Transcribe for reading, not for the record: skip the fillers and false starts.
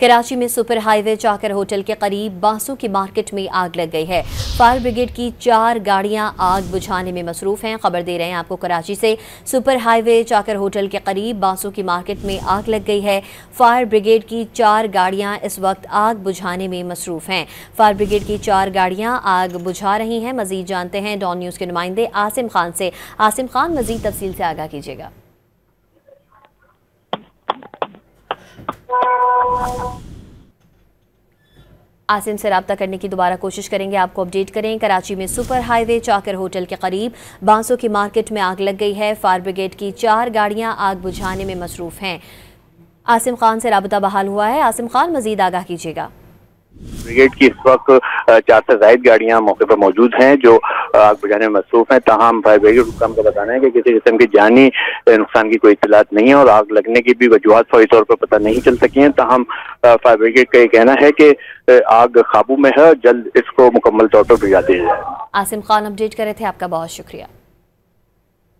कराची में super highway चाकर hotel के करीब बांसों की मार्केट में आग लग गई है। फायर ब्रिगेड की 4 गाड़ियां आग बुझाने में मसरूफ हैं। खबर दे रहे हैं आपको कराची से। सुपर हाईवे चाकर होटल के करीब बांसों की मार्केट में आग लग गई है। फायर ब्रिगेड की 4 गाड़ियां इस वक्त आग बुझाने में मसरूफ हैं। फायर ब्रिगेड की 4 गाड़ियां आग बुझा रही हैं। मजीद जानते हैं डॉन न्यूज़ के नुमाइंदे आसिम खान से। आसिम खान, मजीद तफसील से आगाह कीजिएगा। आसिम से रब्ता करने की दोबारा कोशिश करेंगे, आपको अपडेट करें। कराची में सुपर हाईवे चाकर होटल के करीब बांसों की मार्केट में आग लग गई है। फायर ब्रिगेड की 4 गाड़ियां आग बुझाने में मसरूफ हैं। आसिम खान से रब्ता बहाल हुआ है। आसिम खान, मजीद आगाह कीजिएगा। ब्रिगेड की इस वक्त 4 से ज्यादा गाड़ियां मौके पर मौजूद हैं जो आग बुझाने में मसरूफ हैं। ताहम फायर ब्रिगेड हुक्म का बताना है कि किसी किस्म की जानी नुकसान की कोई इत्तलात नहीं है और आग लगने की भी वजूहत फौरी तौर पर पता नहीं चल सकी हैं। ताहम फायर ब्रिगेड का ये कहना है कि आग काबू में है, जल्द इसको मुकम्मल तौर पर बुझा दिया जाए। आसिम खान अपडेट कर रहे थे, आपका बहुत शुक्रिया।